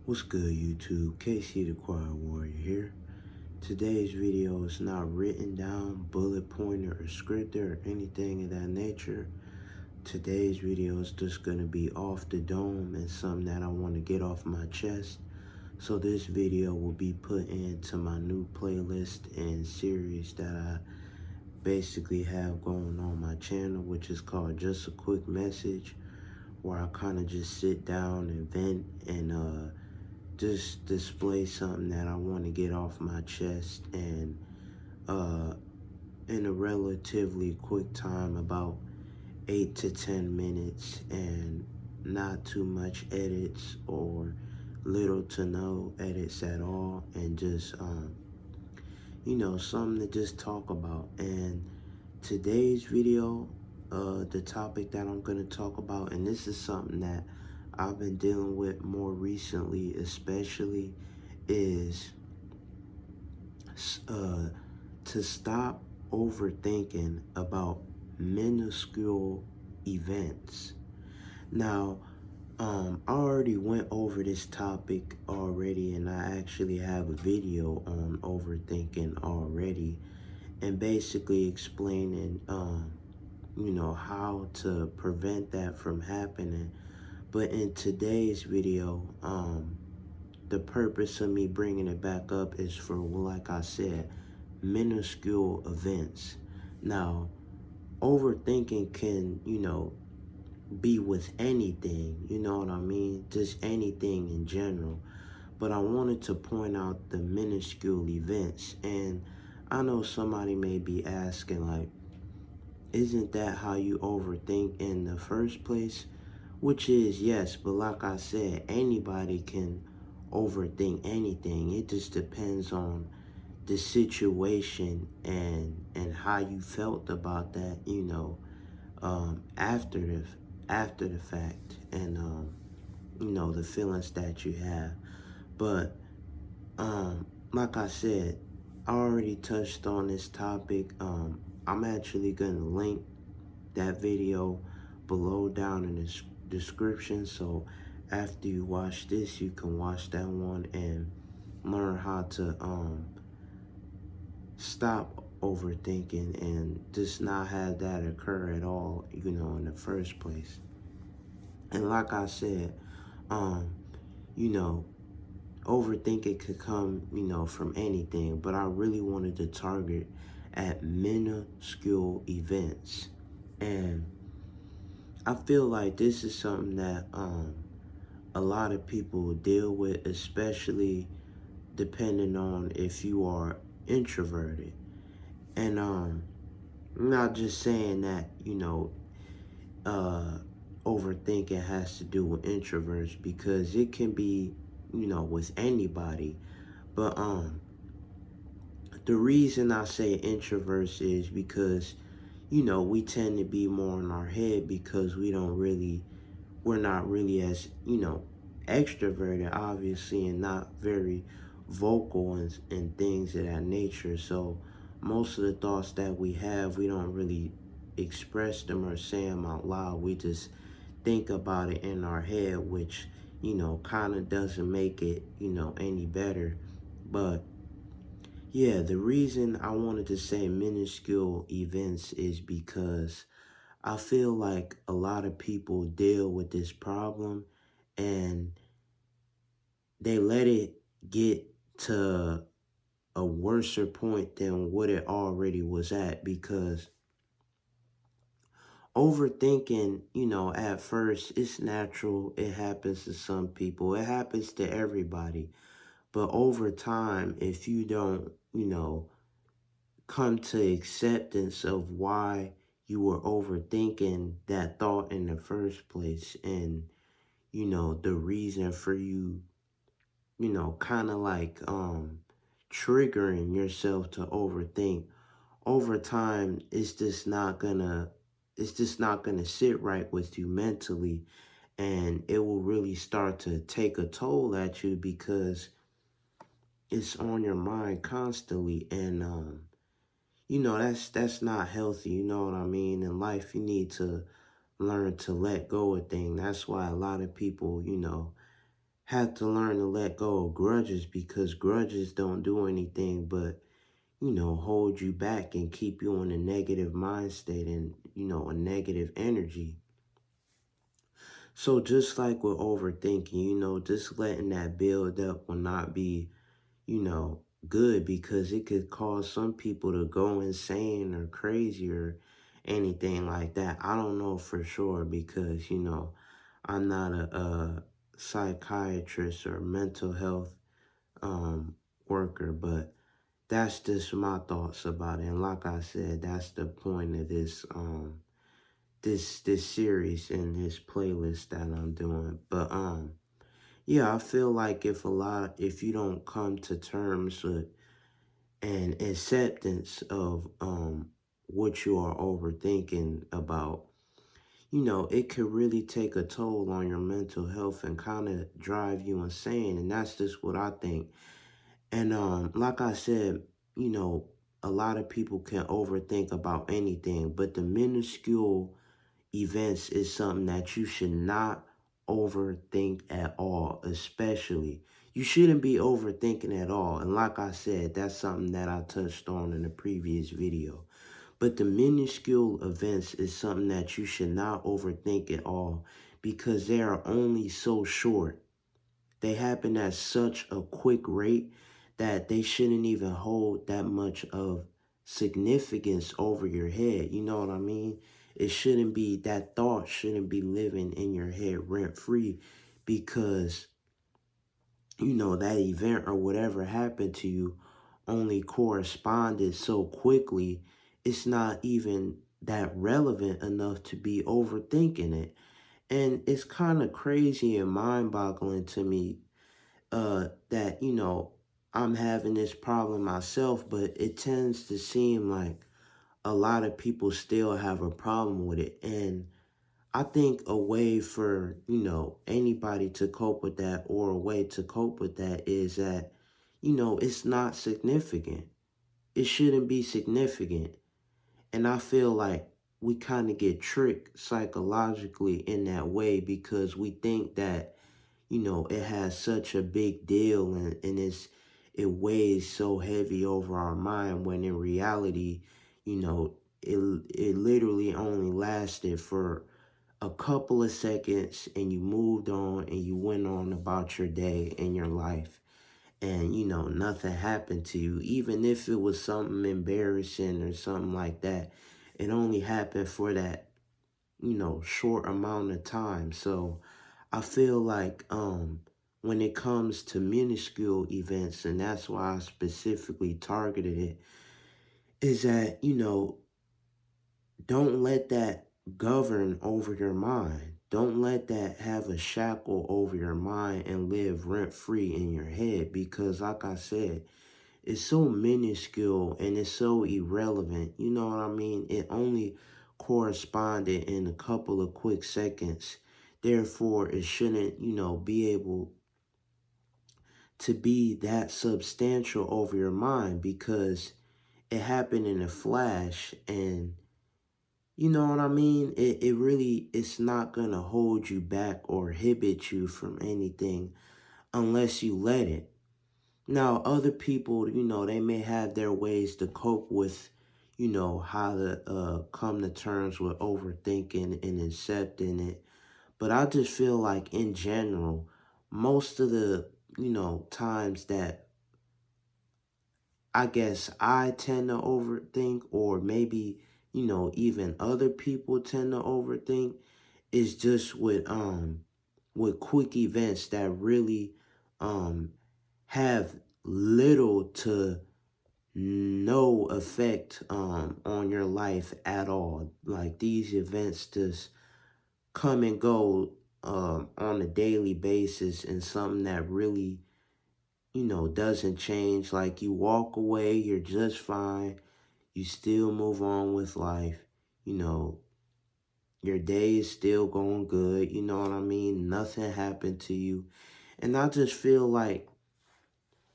What's good, YouTube? KC the Quiet Warrior here. Today's video is not written down, bullet pointed, or scripted, or anything of that nature. Today's video is just going to be off the dome and something that I want to get off my chest. So this video will be put into my new playlist and series that I basically have going on my channel, which is called Just a Quick Message, where I kind of just sit down and vent and just display something that I want to get off my chest, and in a relatively quick time, about 8 to 10 minutes, and not too much edits or little to no edits at all, and just something to just talk about. And today's video, the topic that I'm going to talk about, and this is something that I've been dealing with more recently, especially, is to stop overthinking about minuscule events. Now, I already went over this topic already, and I actually have a video on overthinking already, and basically explaining, how to prevent that from happening. But in today's video, the purpose of me bringing it back up is for, like I said, minuscule events. Now, overthinking can, be with anything, you know what I mean? Just anything in general. But I wanted to point out the minuscule events. And I know somebody may be asking, like, isn't that how you overthink in the first place? Which is, yes, but like I said, anybody can overthink anything. It just depends on the situation and how you felt about that, after the fact, and the feelings that you have. But like I said, I already touched on this topic. I'm actually gonna link that video below down in the description, so after you watch this, you can watch that one and learn how to stop overthinking and just not have that occur at all, in the first place. And like I said, you know, overthinking could come, from anything, but I really wanted to target at minuscule events. And I feel like this is something that a lot of people deal with, especially depending on if you are introverted. And I'm not just saying that, overthinking has to do with introverts, because it can be, with anybody. But the reason I say introverts is because, we tend to be more in our head, because we're not really as, extroverted, obviously, and not very vocal and things of that nature. So most of the thoughts that we have, we don't really express them or say them out loud. We just think about it in our head, which, kind of doesn't make it, any better. But yeah, the reason I wanted to say minuscule events is because I feel like a lot of people deal with this problem, and they let it get to a worser point than what it already was at, because overthinking, at first, it's natural. It happens to some people. It happens to everybody. But over time, if you don't, come to acceptance of why you were overthinking that thought in the first place, and, the reason for you, kind of like triggering yourself to overthink, over time, it's just not gonna sit right with you mentally, and it will really start to take a toll at you, because it's on your mind constantly. And that's not healthy, you know what I mean? In life, you need to learn to let go of things. That's why a lot of people, have to learn to let go of grudges, because grudges don't do anything but, hold you back and keep you in a negative mind state and, a negative energy. So just like with overthinking, just letting that build up will not be, good, because it could cause some people to go insane or crazy or anything like that. I don't know for sure, because, I'm not a psychiatrist or mental health worker, but that's just my thoughts about it. And like I said, that's the point of this series and this playlist that I'm doing. But yeah, I feel like if you don't come to terms with an acceptance of what you are overthinking about, it could really take a toll on your mental health and kind of drive you insane. And that's just what I think. And like I said, you know, a lot of people can overthink about anything, but the minuscule events is something that you should not overthink at all, especially. You shouldn't be overthinking at all. And like I said, that's something that I touched on in the previous video. But the minuscule events is something that you should not overthink at all, because they are only so short. They happen at such a quick rate that they shouldn't even hold that much of significance over your head. You know what I mean? It shouldn't be, that thought shouldn't be living in your head rent free, because, that event or whatever happened to you only corresponded so quickly. It's not even that relevant enough to be overthinking it. And it's kind of crazy and mind boggling to me that, I'm having this problem myself, but it tends to seem like a lot of people still have a problem with it. And I think a way for, anybody to cope with that, or a way to cope with that, is that, it's not significant. It shouldn't be significant. And I feel like we kind of get tricked psychologically in that way, because we think that, it has such a big deal, and it weighs so heavy over our mind, when in reality, it literally only lasted for a couple of seconds, and you moved on and you went on about your day and your life. And, nothing happened to you. Even if it was something embarrassing or something like that, it only happened for that, short amount of time. So I feel like when it comes to minuscule events, and that's why I specifically targeted it, is that, don't let that govern over your mind. Don't let that have a shackle over your mind and live rent free in your head, because like I said, it's so minuscule and it's so irrelevant. You know what I mean? It only corresponded in a couple of quick seconds. Therefore, it shouldn't, be able to be that substantial over your mind, because it happened in a flash. And you know what I mean? It really, it's not going to hold you back or inhibit you from anything unless you let it. Now, other people, they may have their ways to cope with, how to come to terms with overthinking and accepting it. But I just feel like in general, most of the, times that I guess I tend to overthink, or maybe, even other people tend to overthink, is just with quick events that really um have little to no effect on your life at all. Like, these events just come and go on a daily basis, and something that really, doesn't change. Like, you walk away, you're just fine. You still move on with life. You know, your day is still going good. You know what I mean? Nothing happened to you. And I just feel like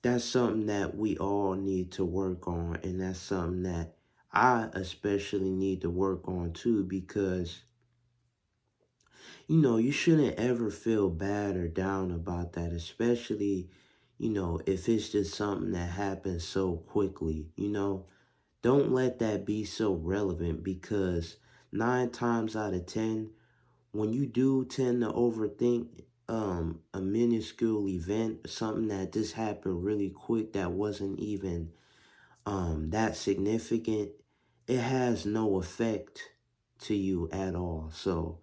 that's something that we all need to work on. And that's something that I especially need to work on too, because, you shouldn't ever feel bad or down about that, especially, if it's just something that happens so quickly. Don't let that be so relevant because 9 times out of 10, when you do tend to overthink a minuscule event, something that just happened really quick that wasn't even that significant, it has no effect to you at all. So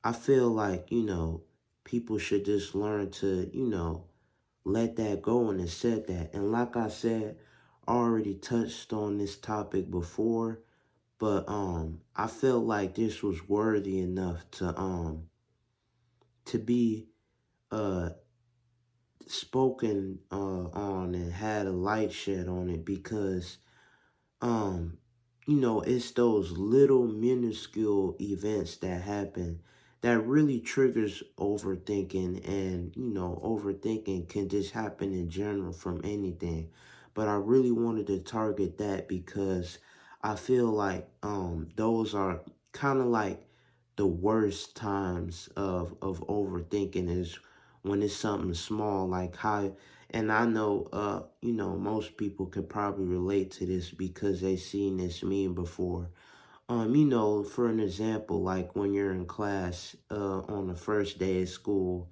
I feel like, people should just learn to, let that go and accept that. And like I said, I already touched on this topic before, but I felt like this was worthy enough to be uh spoken on and had a light shed on it because um it's those little minuscule events that happen that really triggers overthinking. And overthinking can just happen in general from anything, but I really wanted to target that because I feel like those are kind of like the worst times of overthinking is when it's something small, like how. And I know, most people could probably relate to this because they've seen this meme before. For an example, like when you're in class, on the first day of school,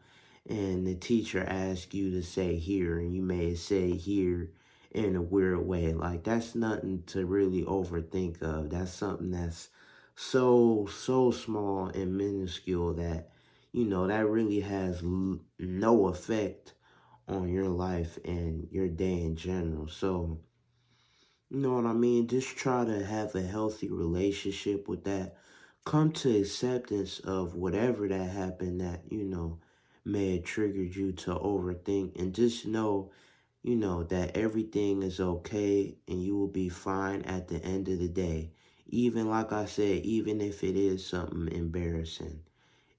and the teacher asks you to say here, and you may say here in a weird way. Like, that's nothing to really overthink of. That's something that's so small and minuscule that, that really has no effect on your life and your day in general. So, you know what I mean? Just try to have a healthy relationship with that. Come to acceptance of whatever that happened that, may have triggered you to overthink. And just know, that everything is okay and you will be fine at the end of the day. Even like I said, even if it is something embarrassing,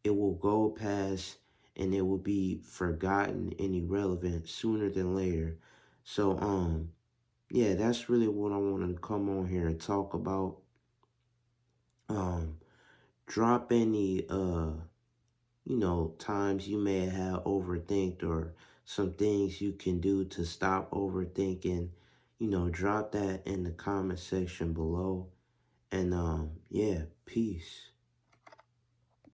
it will go past and it will be forgotten and irrelevant sooner than later. So, yeah, that's really what I wanted to come on here and talk about. Um, drop any times you may have overthinked or some things you can do to stop overthinking. Drop that in the comment section below. And yeah, peace.